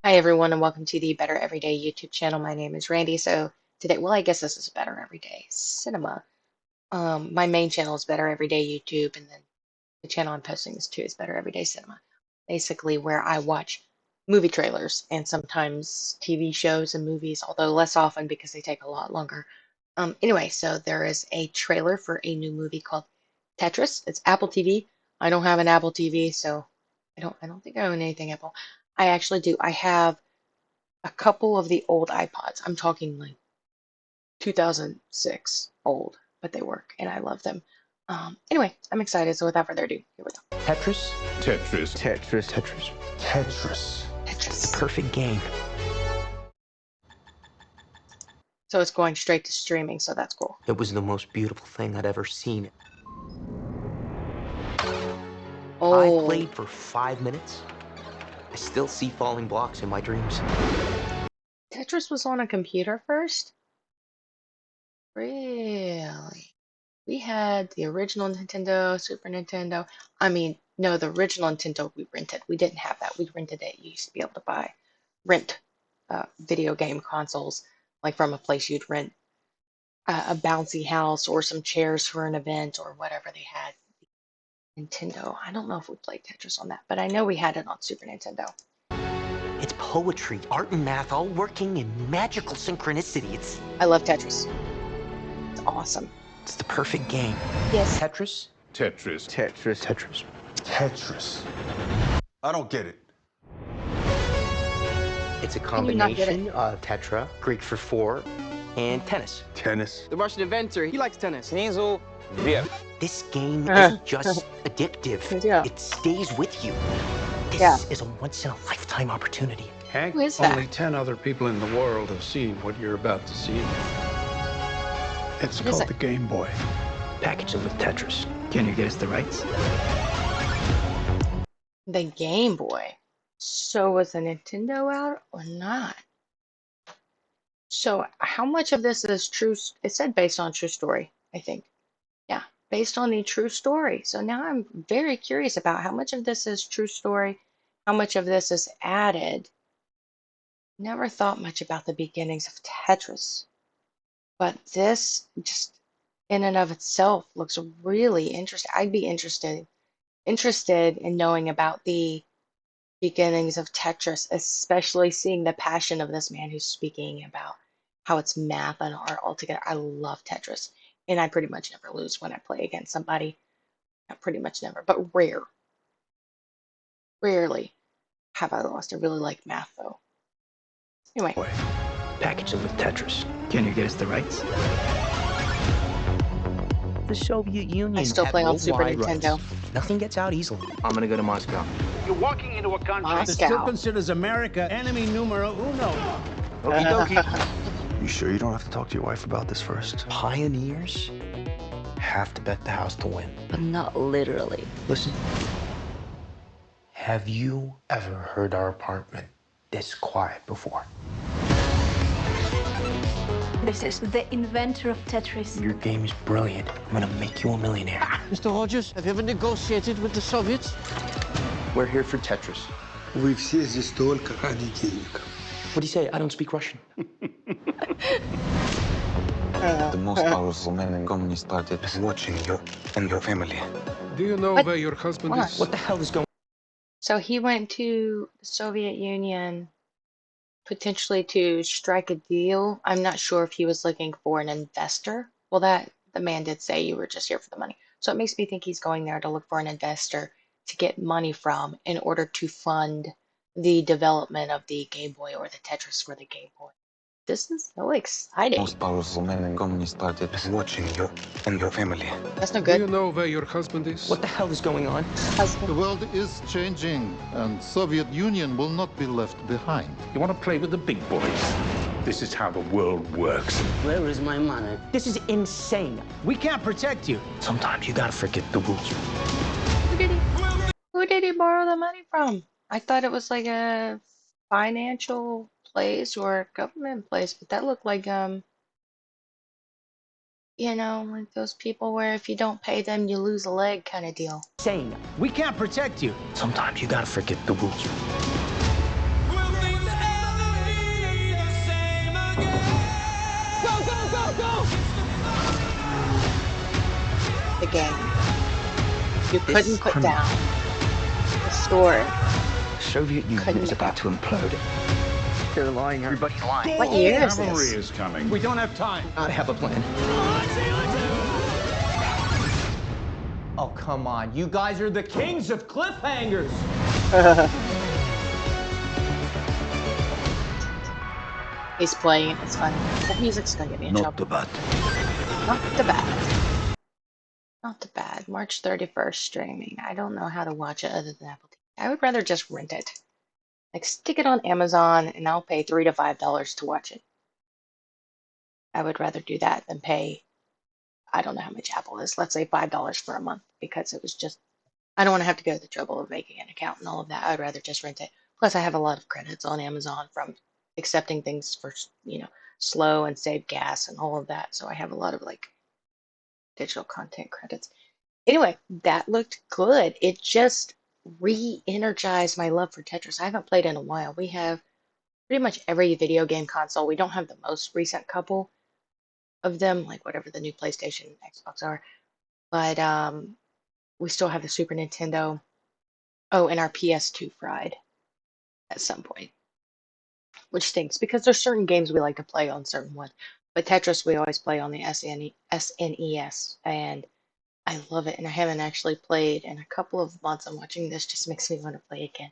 Hi everyone and welcome to the Better Everyday YouTube channel. My name is Randy. So today, well, I guess this is Better Everyday Cinema. My main channel is Better Everyday YouTube, and then the channel I'm posting this to is Better Everyday Cinema. Basically, where I watch movie trailers and sometimes TV shows and movies, although less often because they take a lot longer. Anyway, so there is a trailer for a new movie called Tetris. It's Apple TV. I don't have an Apple TV, so I don't think I own anything Apple. I actually do. I have a couple of the old iPods. I'm talking like 2006 old, but they work and I love them. Anyway, I'm excited. So without further ado, here we go. Tetris? Tetris. Tetris. Tetris. Tetris. It's the Tetris. perfect game. So it's going straight to streaming, so that's cool. It was the most beautiful thing I'd ever seen. I Oh, played for 5 minutes. I still see falling blocks in my dreams. Tetris was on a computer first? Really? We had the original Nintendo, Super Nintendo. I mean, no, the original Nintendo we rented. We didn't have that. We rented it. You used to be able to rent video game consoles, like from a place you'd rent a bouncy house or some chairs for an event or whatever they had. Nintendo. I don't know if we played Tetris on that, but I know we had it on Super Nintendo. It's poetry, art, and math all working in magical synchronicity. I love Tetris. It's awesome. It's the perfect game. Yes. Tetris? Tetris. Tetris. Tetris. Tetris. I don't get it. It's a Can you not get it? combination of tetra, Greek for four, and tennis. Tennis. The Russian inventor, he likes tennis. This game isn't just addictive. Yeah. It stays with you. This Yeah. is a once-in-a-lifetime opportunity. Hank, Who is that? only 10 other people in the world have seen what you're about to see. It's What is called it? the Game Boy. Package it with Tetris. Can you get us the rights? The Game Boy. So was the Nintendo out or not? So how much of this is true? It said based on true story, I think. Yeah, based on the true story. So now I'm very curious about how much of this is true story, how much of this is added. Never thought much about the beginnings of Tetris, but this just in and of itself looks really interesting. I'd be interested in knowing about the beginnings of Tetris, especially seeing the passion of this man who's speaking about how it's math and art altogether. I love Tetris, and I pretty much never lose when I play against somebody. Not pretty much never, but rarely have I lost. I really like math though. Anyway, Package it with Tetris. Can you get us the rights? The Soviet Union. I still had play on Super worldwide Nintendo. rights. Nothing gets out easily. I'm gonna go to Moscow. You're walking into a country that Moscow. still considers America enemy numero uno. Okie dokie. You sure you don't have to talk to your wife about this first? Pioneers have to bet the house to win. But not literally. Listen. Have you ever heard our apartment this quiet before? This is the inventor of Tetris. Your game is brilliant. I'm gonna make you a millionaire. Mr. Rogers, have you ever negotiated with the Soviets? We're here for Tetris. Вы все здесь только ради денег. What do you say? I don't speak Russian. The most powerful man in Communist Party is watching you and your family. Do you know What? where your husband What? is? What the hell is going so he went to the Soviet Union potentially to strike a deal. I'm not sure if he was looking for an investor. Well, that the man did say you were just here for the money. So it makes me think he's going there to look for an investor to get money from in order to fund the development of the Game Boy or the Tetris for the Game Boy. This is so exciting. Most powerful man in Communist Party is watching you and your family. That's no Do you good. know where your husband is? What the hell is going on? The world is changing, and Soviet Union will not be left behind. You want to play with the big boys? This is how the world works. Where is my money? This is insane. We can't protect you. Sometimes you gotta forget the rules. Who did he borrow the money from? I thought it was like a financial place or a government place, but that looked like like those people where if you don't pay them, you lose a leg kind of deal. Insane. We can't protect you. Sometimes you gotta forget the rules. The game you couldn't put down. The story Soviet Union couldn't is make about up. to implode. They're lying. Everybody's lying. What year is Cavalry this? is coming. We don't have time. I have a plan. Oh, come on. You guys are the kings of cliffhangers. He's playing it. It's fun. That music's gonna get me in Not trouble. too bad. Not too bad. Not too bad. March 31st streaming. I don't know how to watch it other than Apple TV. I would rather just rent it. Like stick it on Amazon and I'll pay $3 to $5 to watch it. I would rather do that than pay, I don't know how much Apple is. Let's say $5 for a month because it was just, I don't want to have to go to the trouble of making an account and all of that. I'd rather just rent it. Plus, I have a lot of credits on Amazon from accepting things for, slow and save gas and all of that. So I have a lot of like digital content credits. Anyway, that looked good. It just re-energized my love for Tetris. I haven't played in a while. We have pretty much every video game console. We don't have the most recent couple of them, like whatever the new PlayStation and Xbox are, but we still have the Super Nintendo. Oh, and our PS2 fried at some point, which stinks because there's certain games we like to play on certain ones. But Tetris we always play on the SNES, and I love it. And I haven't actually played in a couple of months. I'm watching this just makes me want to play again.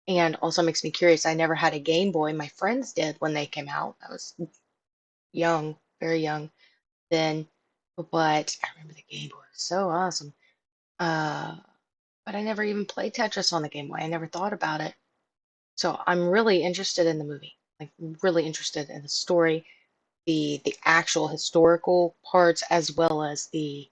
And also makes me curious. I never had a Game Boy. My friends did when they came out. I was young, very young then, but I remember the Game Boy. It was so awesome. Uh, but I never even played Tetris on the Game Boy. I never thought about it. So I'm really interested in the movie. Like really interested in the story, the actual historical parts as well as the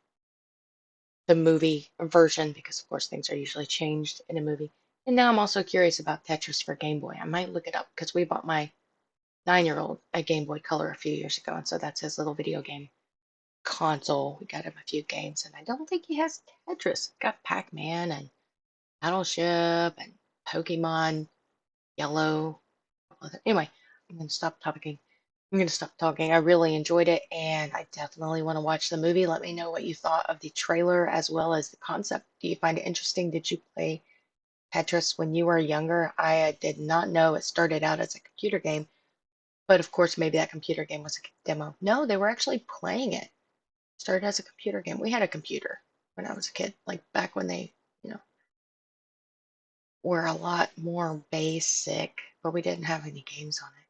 movie version because of course things are usually changed in a movie. And now I'm also curious about Tetris for Game Boy. I might look it up because we bought my 9-year-old a Game Boy Color a few years ago, and so that's his little video game console. We got him a few games, and I don't think he has Tetris. Got Pac-Man and Battleship and Pokemon Yellow. Anyway, I'm gonna stop talking. I'm gonna stop talking. I really enjoyed it, and I definitely want to watch the movie. Let me know what you thought of the trailer as well as the concept. Do you find it interesting? Did you play Tetris when you were younger? I did not know it started out as a computer game, but of course, maybe that computer game was a demo. No, they were actually playing it. Started as a computer game. We had a computer when I was a kid, like back when they, you know, were a lot more basic, but we didn't have any games on it.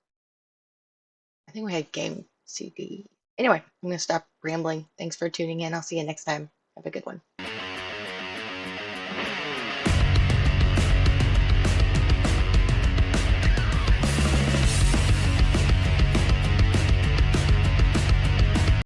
I think we had game CD. Anyway, I'm going to stop rambling. Thanks for tuning in. I'll see you next time. Have a good one.